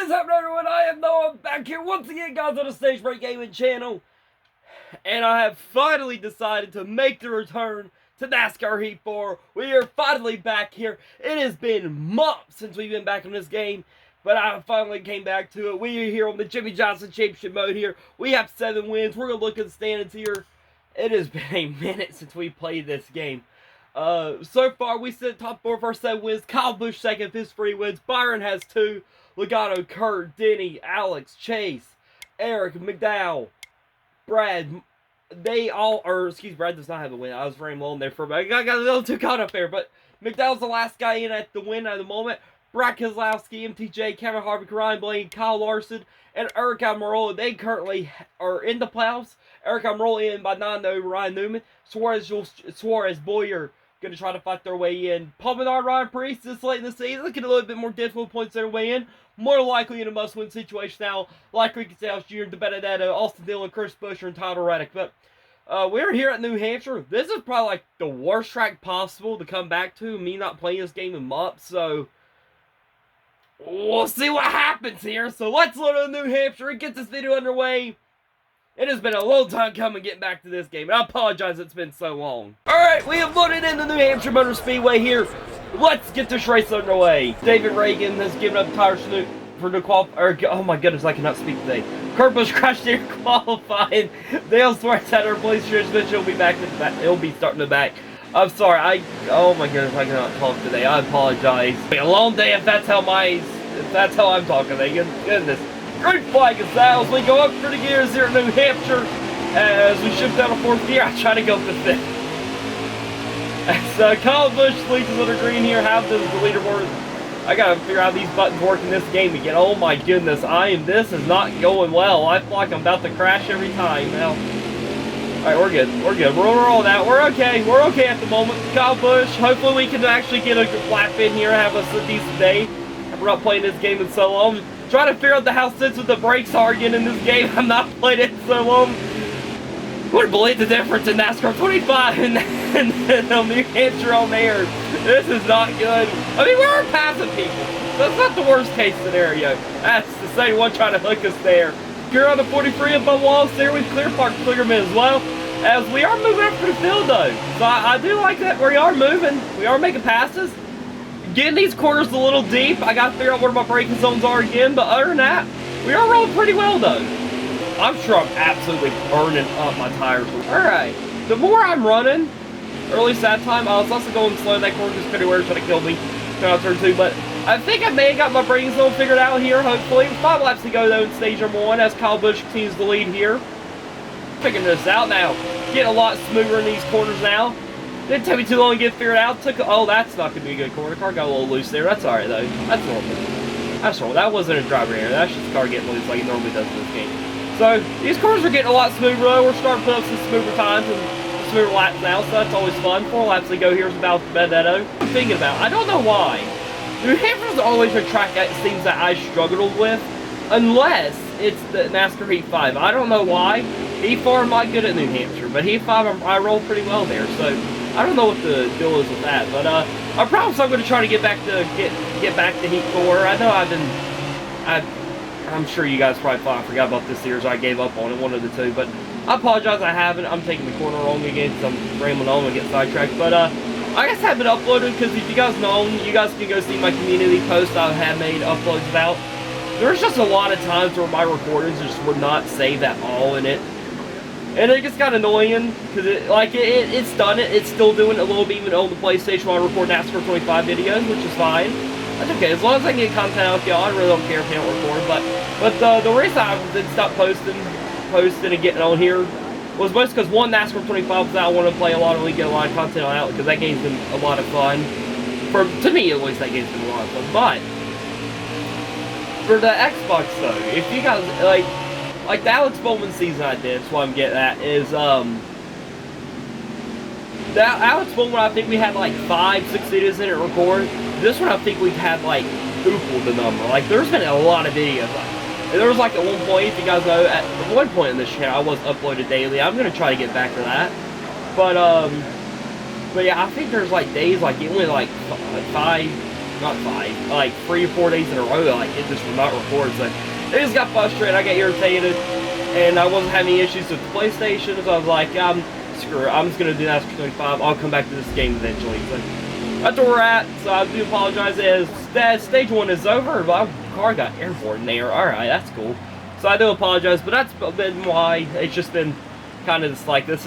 What is happening, everyone? I am Noah, back here once again, guys, on the Stage Break Gaming channel. And I have finally decided to make the return to NASCAR Heat 4. We are finally back here. It has been months since we've been back in this game, but I finally came back to it. We are here on the Jimmy Johnson Championship mode here. We have 7 wins. We're going to look at the standings here. It has been a minute since we played this game. So far, we sit top 4 for our 7 wins. Kyle Busch second, his 3 wins. Byron has 2. Legato, Kurt, Denny, Alex, Chase, Eric, McDowell, Brad. They all are, Brad does not have a win. I was very low in there for a minute. I got a little too caught up there, but McDowell's the last guy in at the win at the moment. Brad Keselowski, MTJ, Kevin Harvick, Ryan Blaney, Kyle Larson, and Eric Almirola. They currently are in the playoffs. Eric Almirola in by 9 over Ryan Newman. Suarez, Boyer, going to try to fight their way in. Paul Menard, Ryan Priest, this late in the season, looking a little bit more difficult points their way in. More likely in a must-win situation now, like Ricky Stenhouse Jr., DeBenedetto, Austin Dillon, Chris Buescher, and Tyler Reddick. But we're here at New Hampshire. This is probably like the worst track possible to come back to. Me not playing this game in months, so we'll see what happens here. So let's load on New Hampshire and get this video underway. It has been a long time coming getting back to this game, and I apologize it's been so long. Alright, we have loaded into New Hampshire Motor Speedway here. Let's get this race underway. David Reagan has given up tires for the qualifying. Oh my goodness, I cannot speak today. Kurt Busch crashed there qualifying. Dale Swartz had her place transmission. He'll be back to the back. He'll be starting the back. I'm sorry. Oh my goodness, I cannot talk today. I apologize. It's been a long day if that's how I'm talking today. Goodness. Great flag is that as we go up for the gears here in New Hampshire. As we shift down to 4th gear, I try to go up to 5th. As Kyle Busch leads us under green here. How does the leaderboard? I gotta figure out how these buttons work in this game again. Oh my goodness, this is not going well. I feel like I'm about to crash every time now. Alright, we're good. We're good. We're rolling out. We're okay. We're okay at the moment. Kyle Busch, hopefully we can actually get a lap in here and have us a decent day. We're not playing this game in so long. Trying to figure out how sensitive the brakes are again in this game. I'm not playing it in so long. Wouldn't believe the difference in NASCAR 25 and New Hampshire on there. This is not good. I mean, we were passing people. That's not the worst case scenario. That's the same one trying to hook us there. You're on the 43 above Wallace there with Clear Park Clearman as well. As we are moving up for the field though. So I do like that we are moving. We are making passes. Getting these corners a little deep. I got to figure out where my braking zones are again. But other than that, we are rolling pretty well though. I'm sure I'm absolutely burning up my tires. Alright, the more I'm running, or at least that time, I was also going slow. That corner just pretty weird, trying to kill me. Out turn 2, but I think I may have got my braking zone figured out here, hopefully. 5 laps to go though in stage number 1 as Kyle Busch continues to lead here. Figuring this out now. Getting a lot smoother in these corners now. Didn't take me too long to get figured out. Oh, that's not going to be a good corner. The car got a little loose there. That's alright though. That's normal. That's normal. That wasn't a driver error. That's just the car getting loose like it normally does in this game. So, these corners are getting a lot smoother though. We're starting to put up some smoother times and smoother laps now, so that's always fun. 4 laps to go here is about Benedetto. I'm thinking about, I don't know why. New Hampshire's always a track that seems that I struggled with, unless it's the NASCAR Heat 5. I don't know why. Heat 4 I'm not good at New Hampshire, but Heat 5 I roll pretty well there, so I don't know what the deal is with that. But I promise I'm going to try to get back to Heat 4. I know I'm sure you guys probably thought I forgot about this series. I gave up on it, one of the two. But I apologize I haven't. I'm taking the corner wrong again because I'm rambling on and get sidetracked. But I guess I haven't uploaded because if you guys know, you guys can go see my community post I have made uploads about. There's just a lot of times where my recordings just would not save at all in it. And it gets kind of annoying because it's done it. It's still doing it a little bit even on the PlayStation while I record NASCAR 25 videos, which is fine. That's okay, as long as I can get content out with y'all, I really don't care if you don't record. But the reason I didn't stop posting and getting on here was mostly because one, NASCAR 25 was out. I wanted to play a lot and get a lot of content on it because that game's been a lot of fun. To me, at least, that game's been a lot of fun. But for the Xbox though, if you guys like the Alex Bowman season I did, that's what I'm getting at, is that Alex Bowman, I think we had like 5-6 videos in it record. This one I think we've had like equal the number. Like there's been a lot of videos. There was like at one point, if you guys know, at one point in this channel I was uploaded daily. I'm gonna try to get back to that. But yeah, I think there's like days like only like 5 not 5, like 3 or 4 days in a row, like it just would not record. So it just got frustrated. I got irritated, and I wasn't having any issues with the PlayStation. So I was like, screw it. I'm just gonna do NASCAR 25. I'll come back to this game eventually. So that's where we're at. So I do apologize. As stage 1 is over, my car got airborne there. All right, that's cool. So I do apologize, but that's been why it's just been kind of just like this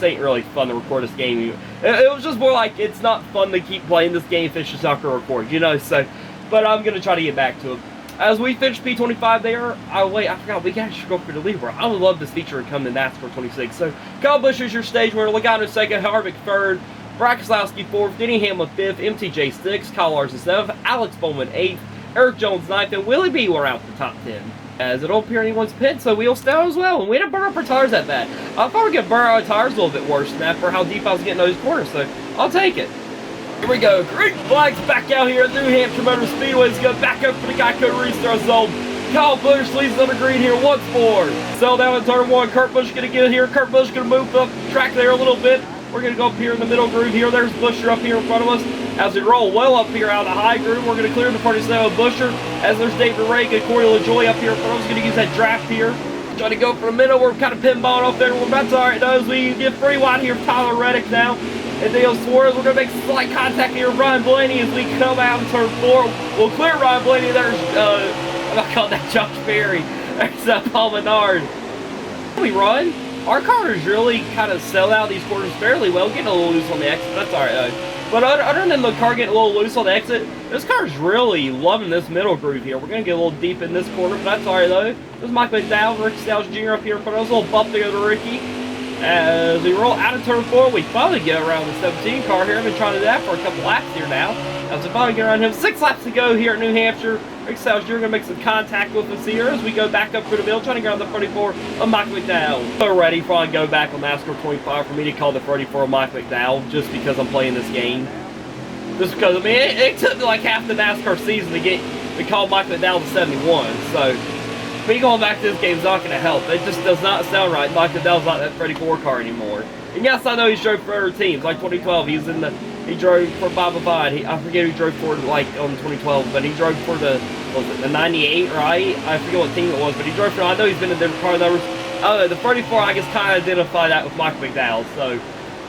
ain't really fun to record this game. It was just more like it's not fun to keep playing this game if it's just not going to record, you know, so, but I'm going to try to get back to it. As we finish P25 there, I forgot, we got to go for the leaderboard. I would love this feature to come to NASCAR 26. So, Kyle Busch is your stage winner, Logano 2nd, Harvick 3rd, Brad Keselowski 4th, Denny Hamlin 5th, MTJ 6th, Kyle Larson 7th, Alex Bowman 8th, Eric Jones 9th, and Willie B were out the top 10. As it don't appear anyone's pit, so we'll stay as well. And we didn't burn up our tires that bad. I thought we could burn our tires a little bit worse than that for how deep I was getting those corners, so I'll take it. Here we go. Green flags back out here at New Hampshire Motor Speedway. Let's go back up for the Geico restart zone. Kyle Busch leads on the green here once more. Sell down in turn 1. Kurt Busch going to get here. Kurt Busch going to move up the track there a little bit. We're going to go up here in the middle groove here. There's Buescher up here in front of us. As we roll well up here out of the high groove, we're going to clear the 47 with Buescher. As there's David Reagan, Corey LaJoie up here in front of us. Going to use that draft here. Trying to go for the middle. We're kind of pinballing off there. Well, that's all right, though. As we get free wide here, Tyler Reddick now. And Dale Suarez, we're going to make slight contact here with Ryan Blaney as we come out in turn 4. We'll clear Ryan Blaney. There's, I'm not calling that Josh Berry. There's Paul Menard. We run. Our cars really kind of sell out these corners fairly well, getting a little loose on the exit. That's all right, though. But other than the car getting a little loose on the exit, this car's really loving this middle groove here. We're going to get a little deep in this corner, but that's all right, though. This is Mike McDowell, Ricky Stiles Jr. up here in front of us. A little bump there to Ricky. As we roll out of turn 4, we finally get around the 17 car here. I've been trying to do that for a couple laps here now. As we finally get around him, 6 laps to go here at New Hampshire. Rick Stiles Jr. going to make some contact with us here as we go back up for the middle, trying to get on the 34 of Mike McDowell. So ready for go back on NASCAR 25 for me to call the 34 of Mike McDowell just because I'm playing this game. Just because, I mean, it took me like half the NASCAR season to call Mike McDowell the 71. So me going back to this game is not going to help. It just does not sound right. Mike McDowell's not that 34 car anymore. And yes, I know he's drove for other teams. Like 2012, he drove for Bob Abide. I forget who he drove for like on 2012, but he drove for the 98, right? I forget what team it was, but he drove for. I know he's been in different car numbers. The 34, I guess, kind of identify that with Mike McDowell. So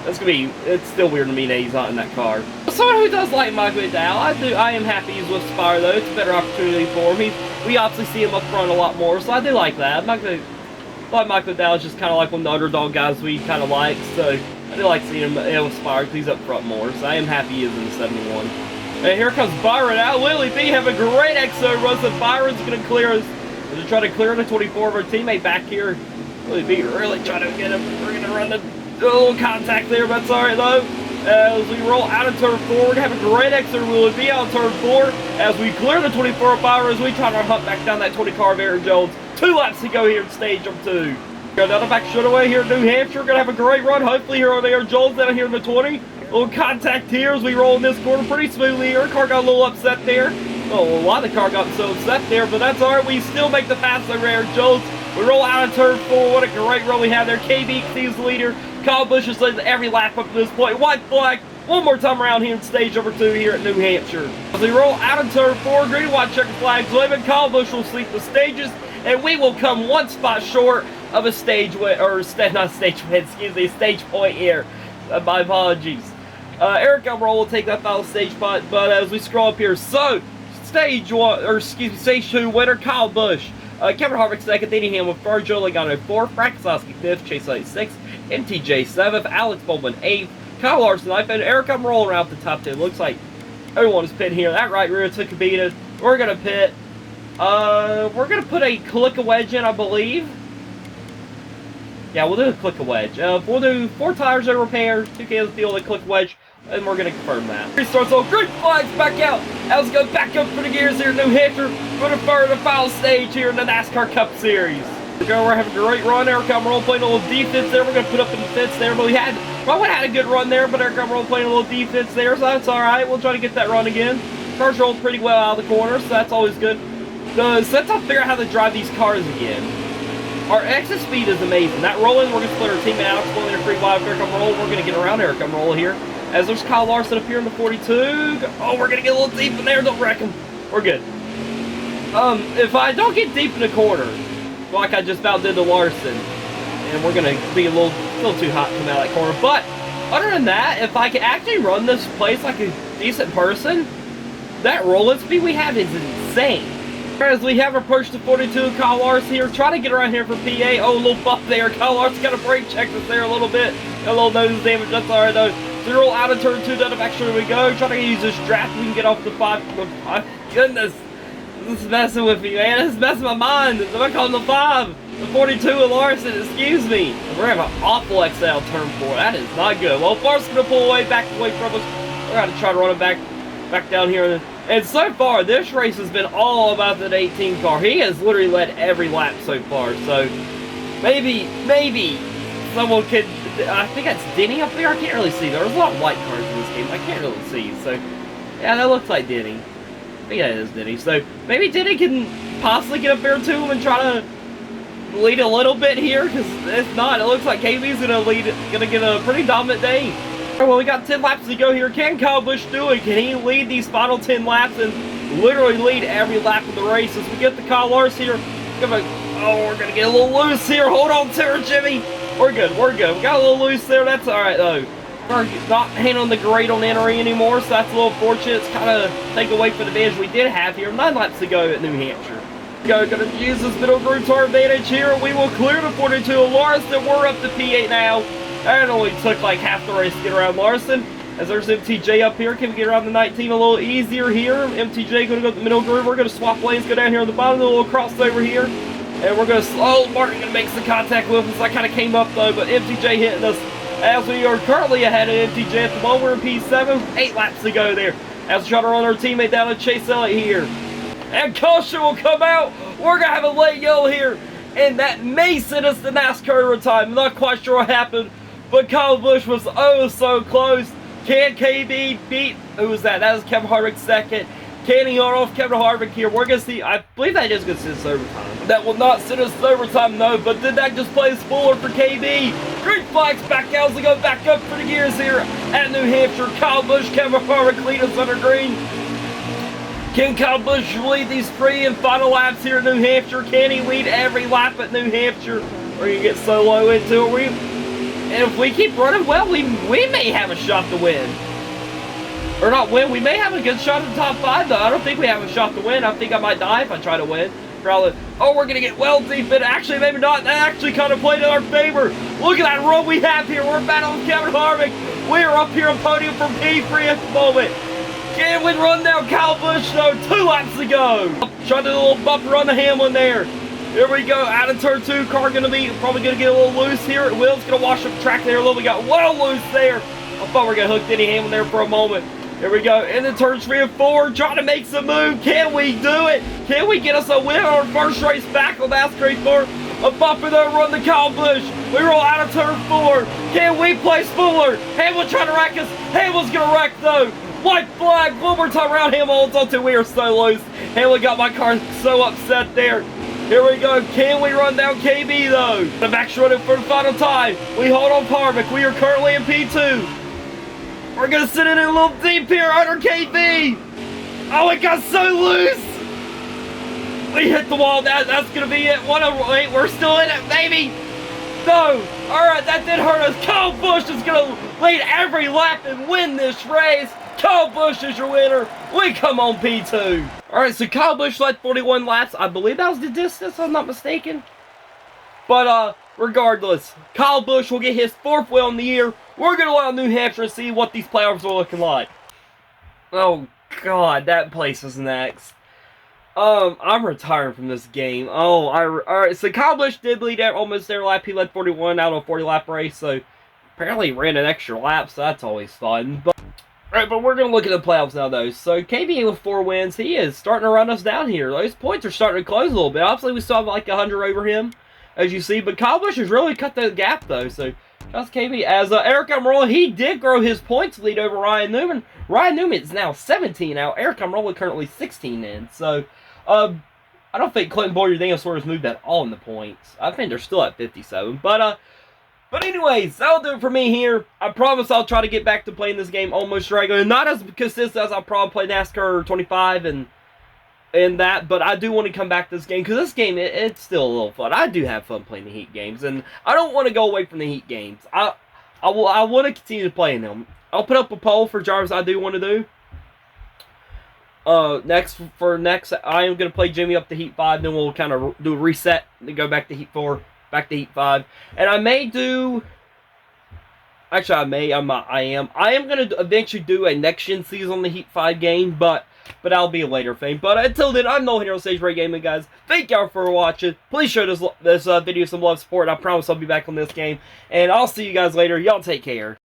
that's gonna be. It's still weird to me that he's not in that car. Someone who does like Mike McDowell, I am happy he's with Spire though. It's a better opportunity for him. We obviously see him up front a lot more, so I do like that. Mike McDowell is just kind of like one of the underdog guys we kind of like, so I do like seeing him with Spire because he's up front more, so I am happy he is in the 71. And here comes Byron out. Willie B have a great exo run, so Byron's going to clear us. To try to clear the 24 of our teammate back here. Willie B really trying to get him. We're going to run the little contact there, but that's all right though. As we roll out of turn 4, we're going to have a great exit. Willie B out of turn 4 as we clear the 24 of Byron as we try to hunt back down that 20 car of Aaron Jones. 2 laps to go here in stage number 2. Go down the back straightaway here in New Hampshire. We're going to have a great run. Hopefully here on Aaron Jones down here in the 20. A little contact here as we roll in this corner pretty smoothly here. Our car got a little upset there. Oh, a lot of the car got so upset there, but that's all right. We still make the pass over Aaron Jones. We roll out of turn 4. What a great run we have there. KB sees the leader. Kyle Busch has led every lap up to this point. White flag. One more time around here in stage number 2 here at New Hampshire. As we roll out of turn 4, green and white checker flags waving. Kyle Busch will sweep the stages, and we will come 1 spot short of a stage win, or not stage win, excuse me, stage point here. My apologies. Eric Almirola will take that final stage spot, but as we scroll up here, so stage 1, or excuse me, stage 2 winner Kyle Busch. Kevin Harvick 2nd, Denny Hamlin 3rd, Joe Logano 4th, Brad Keselowski 5th, Chase Elliott 6th, MTJ 7th, Alex Bowman 8th, Kyle Larson 9th, and Eric Almirola around the top 10. Looks like everyone is pitting here. That right rear took a beating. We're going to pit. We're going to put a click-a wedge in, I believe. Yeah, we'll do a click-a wedge. We'll do 4 tires and repair, 2 cans of fuel, a click wedge, and we're going to confirm that. Restarts on green flags back out. Now let's go back up for the gears here in New Hampshire for the final stage here in the NASCAR Cup Series. We're having a great run. Eric Almirola playing a little defense there. We're going to put up in the fence there, but probably had a good run there, but Eric Almirola playing a little defense there, so that's all right. We'll try to get that run again. Cars rolled pretty well out of the corner, so that's always good. So let's figure out how to drive these cars again. Our exit speed is amazing. That rolling, we're going to split our team out. Pulling in a free wide with Eric Almirola. We're going to get around Eric Almirola here. As there's Kyle Larson up here in the 42. Oh, we're going to get a little deep in there. Don't wreck him. We're good. If I don't get deep in the corner, like I just about did to Larson, and we're going to be a little too hot coming out of that corner. But other than that, if I can actually run this place like a decent person, that rolling speed we have is insane. As we have approached the 42, Kyle Larson here, trying to get around here for PA. Oh, a little buff there. Kyle Larson got a brake check us there a little bit. A little nose damage, that's alright though. Zero out of turn 2, down the back straight we go. Trying to use this draft, we can get off the 5. Goodness, this is messing with me, man. This is messing my mind. I'm calling the 5. The 42 with Larson, excuse me. We're going to have an awful XL turn 4. That is not good. Well, Larson's going to pull away from us. We're going to try to run it back down here. And so far, this race has been all about that 18 car. He has literally led every lap so far. So, maybe someone could... I think that's Denny up there. I can't really see. There's a lot of white cars in this game. I can't really see. So, yeah, that looks like Denny. I think that is Denny. So, maybe Denny can possibly get up there to him and try to lead a little bit here. Because if not, it looks like KB's going to get a pretty dominant day. Well, we got 10 laps to go here. Can Kyle Busch do it? Can he lead these final 10 laps and literally lead every lap of the race? As we get the Kyle Larson here, oh, we're going to get a little loose here. Hold on to her, Jimmy. We're good. We're good. We got a little loose there. That's all right, though. We're not handling the grade on entering anymore, so that's a little fortunate. It's kind of take away from the advantage we did have here. 9 laps to go at New Hampshire. Going to use this middle group to our advantage here. We will clear the 42 of Larson. We're up to P8 now. That only took like half the race to get around Larson. As there's MTJ up here. Can we get around the 19 a little easier here? MTJ going to go to the middle groove. We're going to swap lanes, go down here on the bottom, a little crossover here. And we're going to, oh, Martin going to make some contact with us. I kind of came up though, but MTJ hitting us as we are currently ahead of MTJ at the moment. We're in P7, 8 laps to go there. As we try to run our teammate down to Chase Elliott here. And caution will come out. We're going to have a late yellow here. And that may send us to NASCAR time. I'm not quite sure what happened. But Kyle Busch was oh so close. Can KB beat, who was that? That was Kevin Harvick second. Can he hold off Kevin Harvick here? We're going to see, I believe that is going to send us overtime. That will not send us overtime, no, but did that just play spoiler for KB? Green flags back out as we go back up for the gears here at New Hampshire. Kyle Busch, Kevin Harvick lead us under green. Can Kyle Busch lead these free and final laps here at New Hampshire? Can he lead every lap at New Hampshire? We're going to get so low into it. And if we keep running well, we may have a shot to win. Or not win, we may have a good shot at the top 5 though. I don't think we have a shot to win. I think I might die if I try to win. Probably. Oh, we're going to get well deep in. Actually, maybe not. That actually kind of played in our favor. Look at that run we have here. We're battling Kevin Harvick. We are up here on podium from P3 at the moment. Can we run down Kyle Busch though? 2 laps to go. Trying to do a little bumper on the Hamlin there. Here we go, out of turn 2, car gonna be probably gonna get a little loose here. Will's gonna wash up the track there a little. We got well loose there. I thought we were gonna hook Denny Hamlin there for a moment. Here we go, into turns 3 and 4, trying to make some move. Can we do it? Can we get us a win on our first race back on NASCAR 4? A bumper there, run the Kyle Busch. We roll out of turn 4. Can we play Spooler? Hamlin trying to wreck us. Hamlin's gonna wreck though. White flag, one more time around Hamlin holds on to. We are so loose. Hamlin got my car so upset there. Here we go. Can we run down KB though? The back's running for the final time. We hold on Harvick. We are currently in P2. We're going to sit in a little deep here under KB. Oh, it got so loose. We hit the wall. That's going to be it. 108. We're still in it, baby. No. All right, that did hurt us. Kyle Busch is going to lead every lap and win this race. Kyle Busch is your winner. We come on P2. Alright, so Kyle Busch led 41 laps. I believe that was the distance, if I'm not mistaken. But, regardless, Kyle Busch will get his 4th win of the year. We're going to go out to New Hampshire and see what these playoffs are looking like. Oh, God, that place is next. I'm retiring from this game. Oh, alright, so Kyle Busch did lead almost their lap. He led 41 out of a 40-lap race, so apparently he ran an extra lap, so that's always fun. Alright, but we're going to look at the playoffs now, though. So, KBA with 4 wins, he is starting to run us down here. Those points are starting to close a little bit. Obviously, we still have like 100 over him, as you see. But Kyle Busch has really cut the gap, though. So, just KB. As Eric Almirola, he did grow his points lead over Ryan Newman. Ryan Newman is now 17 out. Eric Almirola currently 16 in. So, I don't think Clinton Boyer Daniel sort of moved at all in the points. I think they're still at 57. But, But anyways, that'll do it for me here. I promise I'll try to get back to playing this game almost regular. Not as consistent as I'll probably play NASCAR 25 and that, but I do want to come back to this game because this game, it's still a little fun. I do have fun playing the Heat games, and I don't want to go away from the Heat games. I want to continue playing them. I'll put up a poll for jars I do want to do. Next, I am going to play Jimmy up to Heat 5, then we'll kind of do a reset and go back to Heat 4, back to Heat 5. And I may do... Actually, I am going to eventually do a next-gen season on the Heat 5 game, but that'll be a later thing. But until then, I'm Nolan here on Stage Ray Gaming, guys. Thank y'all for watching. Please show this video some love, support, and I promise I'll be back on this game. And I'll see you guys later. Y'all take care.